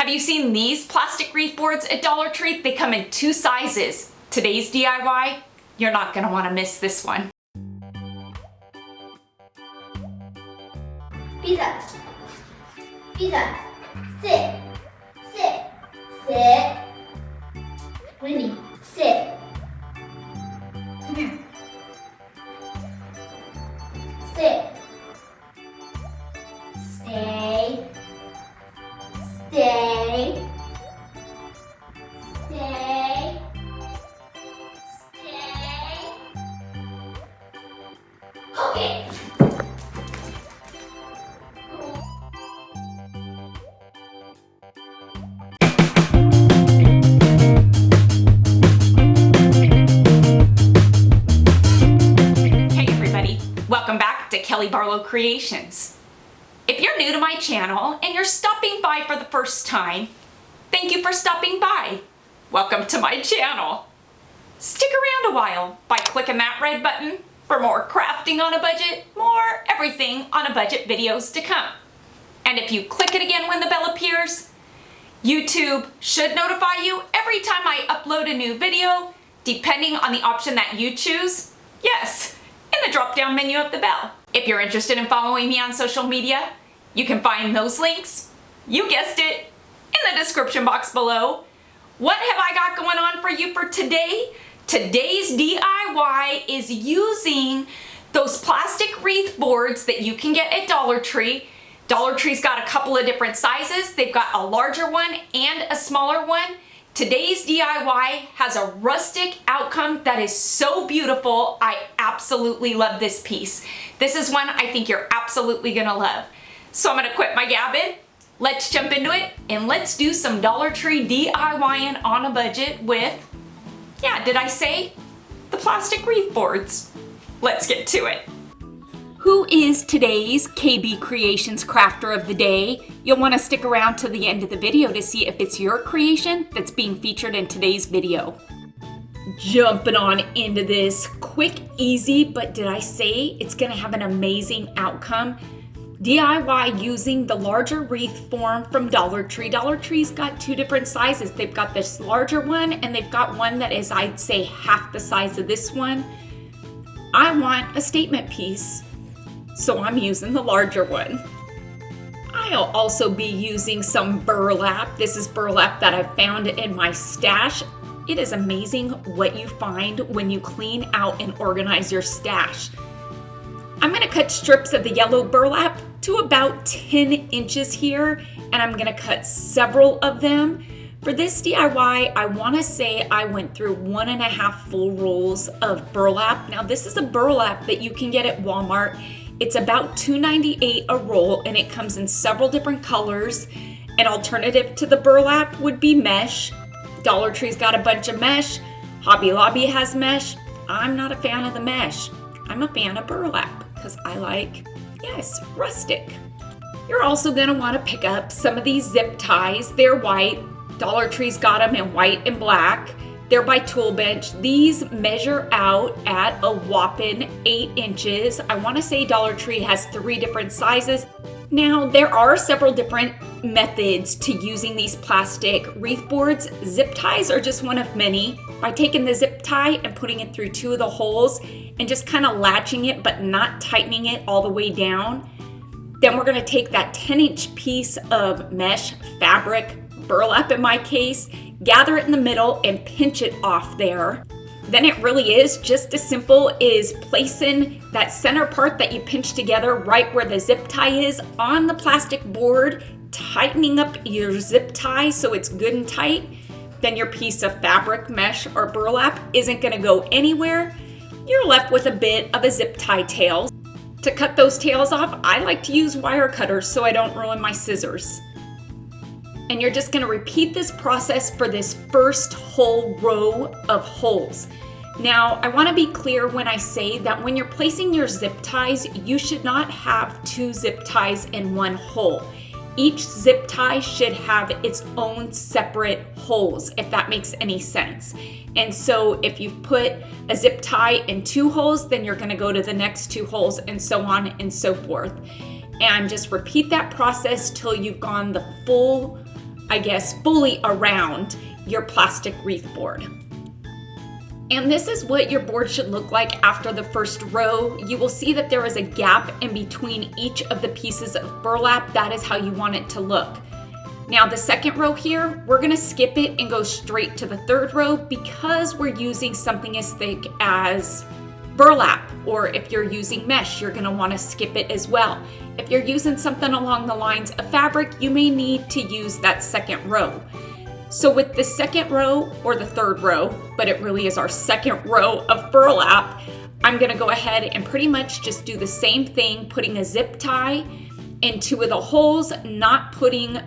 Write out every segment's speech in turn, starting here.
Have you seen these plastic wreath boards at Dollar Tree? They come in 2 sizes. Today's DIY, you're not gonna wanna miss this one. Pizza. Pizza. Sit. Sit. Sit. Winnie, sit. Come here. Sit. Stay. Stay. Stay. Stay. Okay. Hey everybody, welcome back to Kelly Barlow Creations. If you're new to my channel and you're stopping by for the first time, thank you for stopping by. Welcome to my channel. Stick around a while by clicking that red button for more crafting on a budget, more everything on a budget videos to come. And if you click it again when the bell appears, YouTube should notify you every time I upload a new video, depending on the option that you choose. Yes, in the drop-down menu of the bell. If you're interested in following me on social media, you can find those links, you guessed it, in the description box below. What have I got going on for you for today? Today's DIY is using those plastic wreath boards that you can get at Dollar Tree. Dollar Tree's got a couple of different sizes. They've got a larger one and a smaller one. Today's DIY has a rustic outcome that is so beautiful. I absolutely love this piece. This is one I think you're absolutely gonna love. So I'm gonna quit my gabbing. Let's jump into it and let's do some Dollar Tree DIYing on a budget with, yeah, did I say the plastic wreath boards? Let's get to it. Who is today's KB Creations Crafter of the Day? You'll want to stick around to the end of the video to see if it's your creation that's being featured in today's video. Jumping on into this quick, easy, but did I say it's going to have an amazing outcome? DIY using the larger wreath form from Dollar Tree. Dollar Tree's got 2 different sizes. They've got this larger one and they've got one that is, I'd say, half the size of this one. I want a statement piece, so I'm using the larger one. I'll also be using some burlap. This is burlap that I found in my stash. It is amazing what you find when you clean out and organize your stash. I'm gonna cut strips of the yellow burlap to about 10 inches here, and I'm gonna cut several of them. For this DIY, I wanna say I went through 1.5 full rolls of burlap. Now this is a burlap that you can get at Walmart. It's about $2.98 a roll and it comes in several different colors. An alternative to the burlap would be mesh. Dollar Tree's got a bunch of mesh. Hobby Lobby has mesh. I'm not a fan of the mesh. I'm a fan of burlap because I like, yes, rustic. You're also gonna wanna pick up some of these zip ties. They're white. Dollar Tree's got them in white and black. They're by Tool Bench. These measure out at a whopping 8 inches. I want to say Dollar Tree has 3 different sizes. Now, there are several different methods to using these plastic wreath boards. Zip ties are just one of many. By taking the zip tie and putting it through 2 of the holes and just kind of latching it but not tightening it all the way down, then we're going to take that 10-inch piece of mesh fabric, burlap in my case, gather it in the middle and pinch it off there. Then it really is just as simple as placing that center part that you pinch together right where the zip tie is on the plastic board, tightening up your zip tie so it's good and tight. Then your piece of fabric, mesh, or burlap isn't gonna go anywhere. You're left with a bit of a zip tie tail. To cut those tails off, I like to use wire cutters so I don't ruin my scissors. And you're just gonna repeat this process for this first whole row of holes. Now, I wanna be clear when I say that when you're placing your zip ties, you should not have 2 zip ties in one hole. Each zip tie should have its own separate holes, if that makes any sense. And so if you've put a zip tie in 2 holes, then you're gonna go to the next 2 holes and so on and so forth. And just repeat that process till you've gone the full I guess, fully around your plastic wreath board. And this is what your board should look like after the first row. You will see that there is a gap in between each of the pieces of burlap. That is how you want it to look. Now the second row here, we're gonna skip it and go straight to the third row because we're using something as thick as burlap, or if you're using mesh, you're gonna wanna skip it as well. If you're using something along the lines of fabric, you may need to use that second row. So with the second row, or the third row, but it really is our second row of burlap, I'm gonna go ahead and pretty much just do the same thing, putting a zip tie in two of the holes, not putting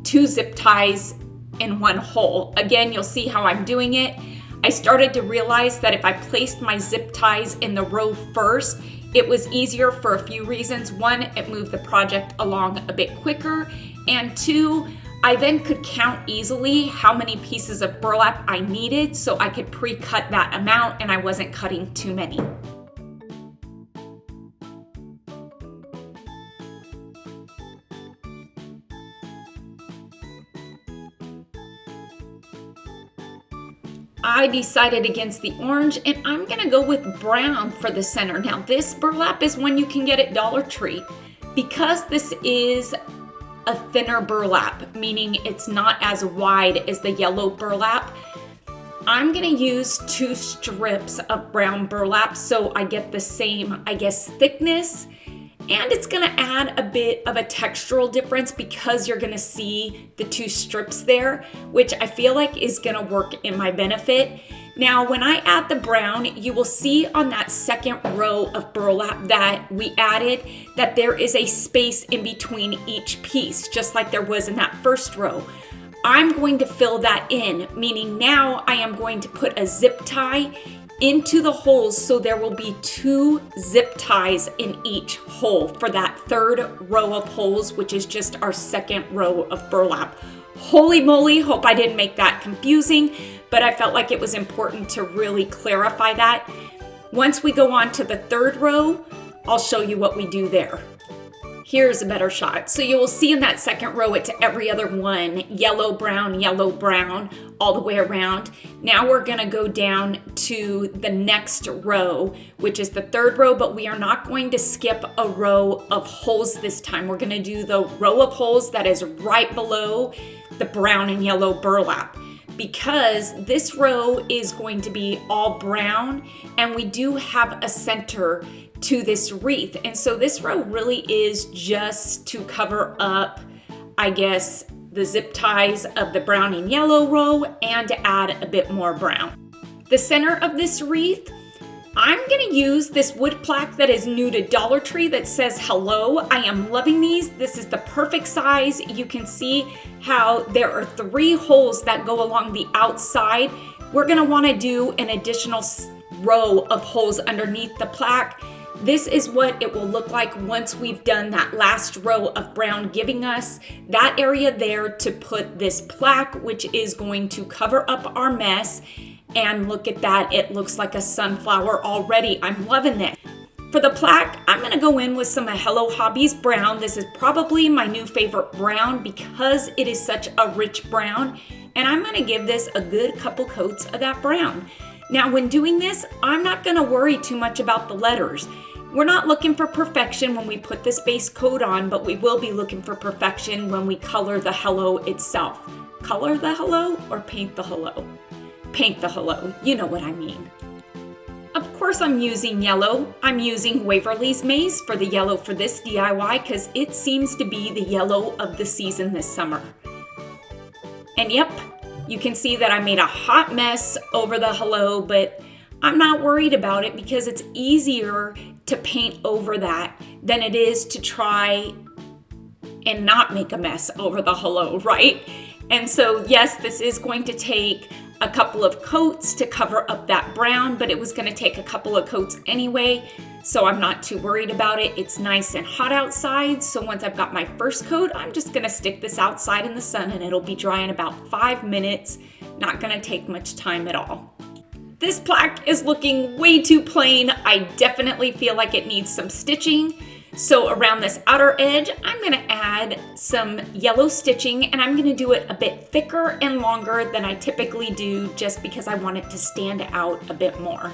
two zip ties in one hole. Again, you'll see how I'm doing it. I started to realize that if I placed my zip ties in the row first, it was easier for a few reasons. One, it moved the project along a bit quicker, and two, I then could count easily how many pieces of burlap I needed so I could pre-cut that amount and I wasn't cutting too many. I decided against the orange and I'm gonna go with brown for the center. Now this burlap is one you can get at Dollar Tree. Because this is a thinner burlap, meaning it's not as wide as the yellow burlap, I'm gonna use 2 strips of brown burlap so I get the same, I guess, thickness, and it's gonna add a bit of a textural difference because you're gonna see the 2 strips there, which I feel like is gonna work in my benefit. Now, when I add the brown, you will see on that second row of burlap that we added that there is a space in between each piece, just like there was in that first row. I'm going to fill that in, meaning now I am going to put a zip tie into the holes so there will be 2 zip ties in each hole for that third row of holes, which is just our second row of burlap. Holy moly, hope I didn't make that confusing, but I felt like it was important to really clarify that. Once we go on to the third row, I'll show you what we do there. Here's a better shot. So you will see in that second row, it's every other one, yellow, brown, all the way around. Now we're gonna go down to the next row, which is the third row, but we are not going to skip a row of holes this time. We're gonna do the row of holes that is right below the brown and yellow burlap, because this row is going to be all brown and we do have a center to this wreath. And so this row really is just to cover up, I guess, the zip ties of the brown and yellow row and to add a bit more brown. The center of this wreath, I'm gonna use this wood plaque that is new to Dollar Tree that says hello. I am loving these. This is the perfect size. You can see how there are 3 holes that go along the outside. We're gonna wanna do an additional row of holes underneath the plaque. This is what it will look like once we've done that last row of brown, giving us that area there to put this plaque, which is going to cover up our mess. And look at that, it looks like a sunflower already. I'm loving this. For the plaque, I'm gonna go in with some Hello Hobbies brown. This is probably my new favorite brown because it is such a rich brown. And I'm gonna give this a good couple coats of that brown. Now, when doing this, I'm not gonna worry too much about the letters. We're not looking for perfection when we put this base coat on, but we will be looking for perfection when we color the hello itself. Color the hello or paint the hello? Paint the hello, you know what I mean. Of course I'm using yellow. I'm using Waverly's Maze for the yellow for this DIY because it seems to be the yellow of the season this summer. And yep, you can see that I made a hot mess over the hello, but I'm not worried about it because it's easier to paint over that than it is to try and not make a mess over the hello, right? And so yes, this is going to take a couple of coats to cover up that brown, but it was gonna take a couple of coats anyway, so I'm not too worried about it. It's nice and hot outside, so once I've got my first coat, I'm just gonna stick this outside in the sun and it'll be dry in about 5 minutes. Not gonna take much time at all. This plaque is looking way too plain. I definitely feel like it needs some stitching. So around this outer edge, I'm gonna add some yellow stitching, and I'm gonna do it a bit thicker and longer than I typically do, just because I want it to stand out a bit more.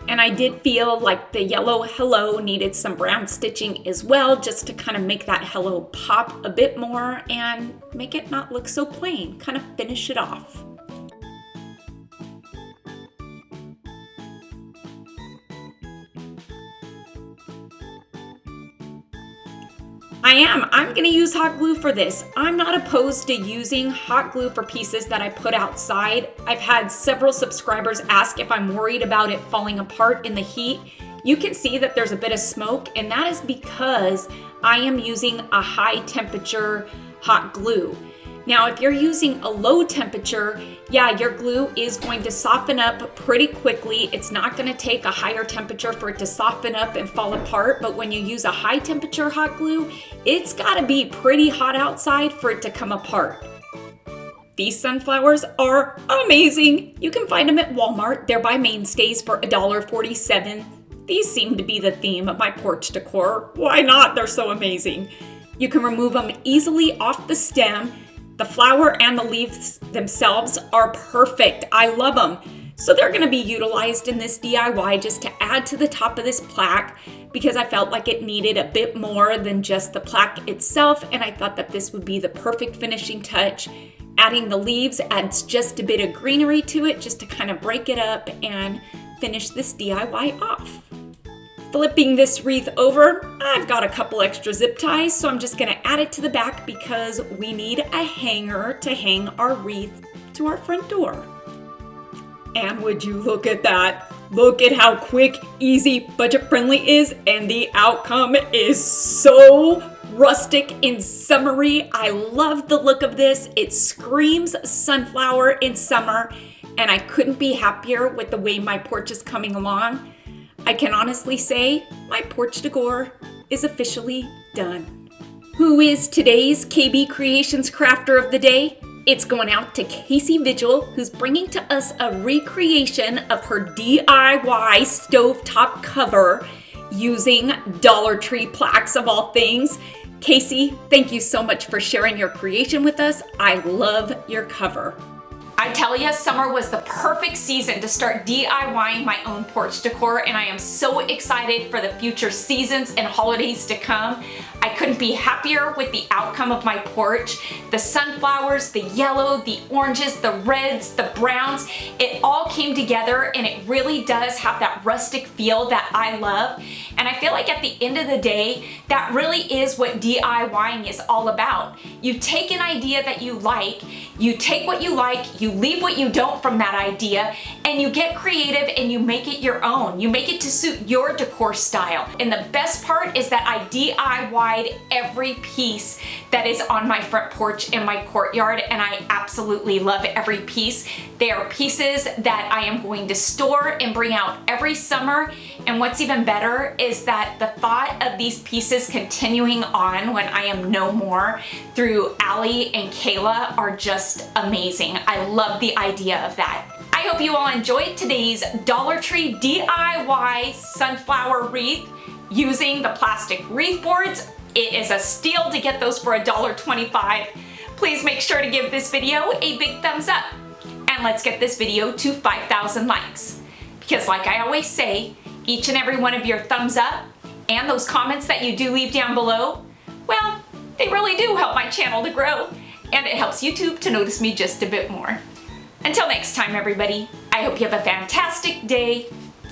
And I did feel like the yellow hello needed some brown stitching as well, just to kind of make that hello pop a bit more and make it not look so plain, kind of finish it off. I'm gonna use hot glue for this. I'm not opposed to using hot glue for pieces that I put outside. I've had several subscribers ask if I'm worried about it falling apart in the heat. You can see that there's a bit of smoke, and that is because I am using a high temperature hot glue. Now, if you're using a low temperature, yeah, your glue is going to soften up pretty quickly. It's not going to take a higher temperature for it to soften up and fall apart, but when you use a high temperature hot glue, it's got to be pretty hot outside for it to come apart. These sunflowers are amazing. You can find them at Walmart. They're by Mainstays for $1.47. These seem to be the theme of my porch decor. Why not? They're so amazing. You can remove them easily off the stem. The flower and the leaves themselves are perfect. I love them. So they're going to be utilized in this DIY just to add to the top of this plaque, because I felt like it needed a bit more than just the plaque itself, and I thought that this would be the perfect finishing touch. Adding the leaves adds just a bit of greenery to it, just to kind of break it up and finish this DIY off. Flipping this wreath over, I've got a couple extra zip ties, so I'm just gonna add it to the back because we need a hanger to hang our wreath to our front door. And would you look at that? Look at how quick, easy, budget-friendly it is, and the outcome is so rustic and summery. I love the look of this. It screams sunflower in summer, and I couldn't be happier with the way my porch is coming along. I can honestly say my porch decor is officially done. Who is today's KB Creations Crafter of the Day? It's going out to Casey Vigil, who's bringing to us a recreation of her DIY stovetop cover using Dollar Tree plaques of all things. Casey, thank you so much for sharing your creation with us. I love your cover. I tell you, summer was the perfect season to start DIYing my own porch decor, and I am so excited for the future seasons and holidays to come. I couldn't be happier with the outcome of my porch. The sunflowers, the yellow, the oranges, the reds, the browns, it all came together, and it really does have that rustic feel that I love. And I feel like at the end of the day, that really is what DIYing is all about. You take an idea that you like, you take what you like, you leave what you don't from that idea, and you get creative and you make it your own. You make it to suit your decor style. And the best part is that I DIY'd every piece that is on my front porch in my courtyard, and I absolutely love every piece. They are pieces that I am going to store and bring out every summer. And what's even better is that the thought of these pieces continuing on when I am no more through Allie and Kayla are just amazing. I love the idea of that. I hope you all enjoyed today's Dollar Tree DIY sunflower wreath using the plastic wreath boards. It is a steal to get those for $1.25. Please make sure to give this video a big thumbs up. And let's get this video to 5,000 likes. Because like I always say, each and every one of your thumbs up and those comments that you do leave down below, well, they really do help my channel to grow, and it helps YouTube to notice me just a bit more. Until next time, everybody, I hope you have a fantastic day.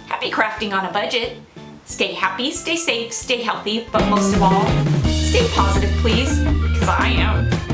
Happy crafting on a budget. Stay happy, stay safe, stay healthy, but most of all, stay positive, please, because I am.